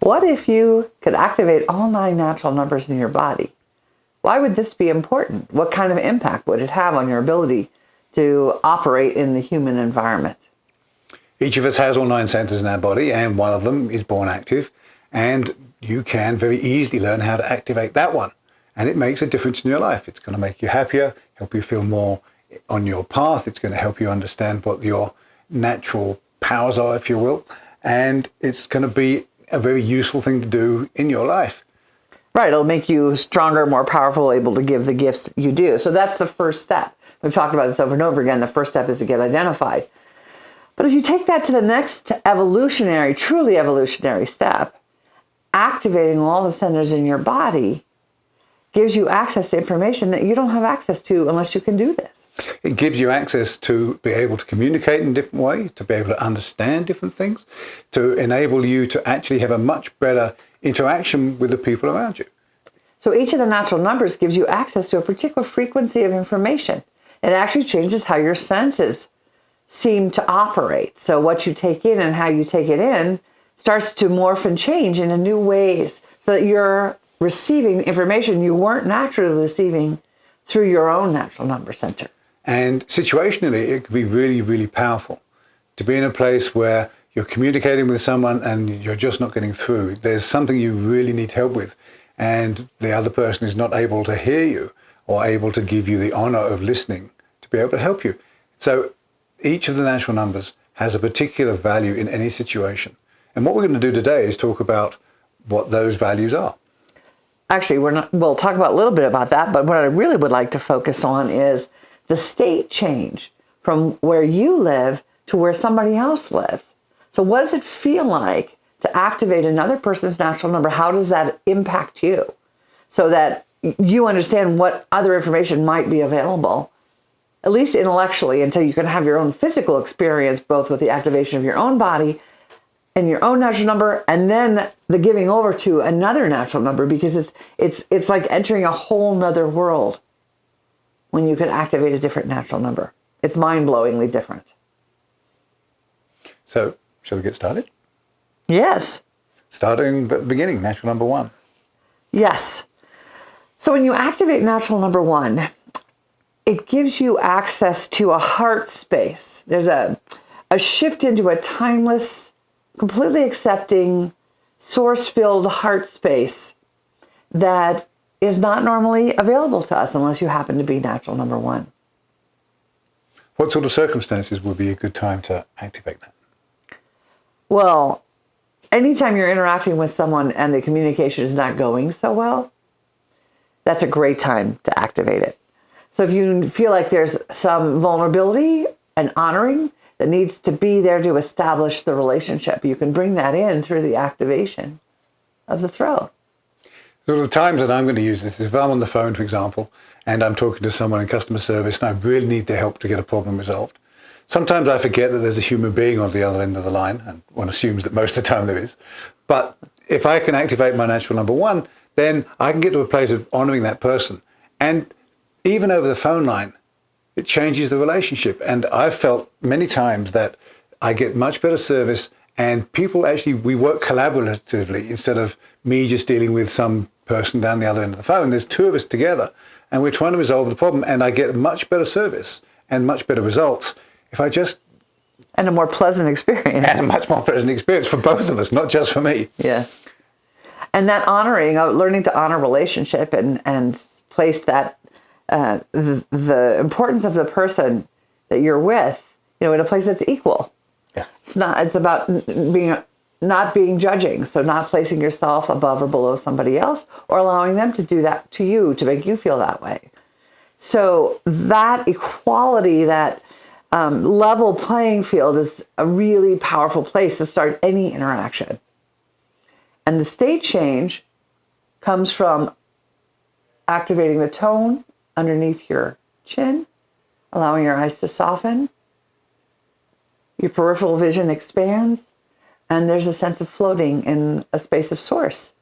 What if you could activate all 9 natural numbers in your body? Why would this be important? What kind of impact would it have on your ability to operate in the human environment? Each of us has all 9 centers in our body, and one of them is born active, and you can very easily learn how to activate that one. And it makes a difference in your life. It's going to make you happier, help you feel more on your path. It's going to help you understand what your natural powers are, if you will. And it's going to be a very useful thing to do in your life. Right. It'll make you stronger, more powerful, able to give the gifts you do. So that's the first step. We've talked about this over and over again. The first step is to get identified. But if you take that to the next evolutionary, truly evolutionary step, activating all the centers in your body gives you access to information that you don't have access to unless you can do this. It gives you access to be able to communicate in a different way, to be able to understand different things, to enable you to actually have a much better interaction with the people around you. So each of the natural numbers gives you access to a particular frequency of information. It actually changes how your senses seem to operate. So what you take in and how you take it in starts to morph and change into new ways so that you're receiving information you weren't naturally receiving through your own natural number center. And situationally, it could be really, really powerful to be in a place where you're communicating with someone and you're just not getting through. There's something you really need help with, and the other person is not able to hear you or able to give you the honor of listening to be able to help you. So each of the natural numbers has a particular value in any situation. And what we're going to do today is talk about what those values are. Actually, we'll talk about a little bit about that, but what I really would like to focus on is the state change from where you live to where somebody else lives. So what does it feel like to activate another person's natural number? How does that impact you? So that you understand what other information might be available, at least intellectually, until you can have your own physical experience, both with the activation of your own body and your own natural number, and then the giving over to another natural number, because it's like entering a whole nother world when you can activate a different natural number. It's mind-blowingly different. So, shall we get started? Yes. Starting at the beginning, natural number 1. Yes. So when you activate natural number 1, it gives you access to a heart space. There's a shift into a timeless, completely accepting, source-filled heart space that is not normally available to us unless you happen to be natural number 1. What sort of circumstances would be a good time to activate that? Well, anytime you're interacting with someone and the communication is not going so well, that's a great time to activate it. So if you feel like there's some vulnerability and honoring that needs to be there to establish the relationship, you can bring that in through the activation of the throat. So the times that I'm going to use this is if I'm on the phone, for example, and I'm talking to someone in customer service and I really need their help to get a problem resolved. Sometimes I forget that there's a human being on the other end of the line, and one assumes that most of the time there is. But if I can activate my natural number 1, then I can get to a place of honoring that person. And even over the phone line, it changes the relationship. And I've felt many times that I get much better service, and people actually, we work collaboratively instead of me just dealing with some person down the other end of the phone. There's 2 of us together, and we're trying to resolve the problem, and I get much better service and much better results if I just... And a more pleasant experience. And a much more pleasant experience for both of us, not just for me. Yes. And that honoring, learning to honor relationship and place that, the importance of the person that you're with, in a place that's equal. Yes. It's about not being judging. So not placing yourself above or below somebody else, or allowing them to do that to you, to make you feel that way. So that equality, that level playing field is a really powerful place to start any interaction. And the state change comes from activating the tone underneath your chin, allowing your eyes to soften, your peripheral vision expands, and there's a sense of floating in a space of source.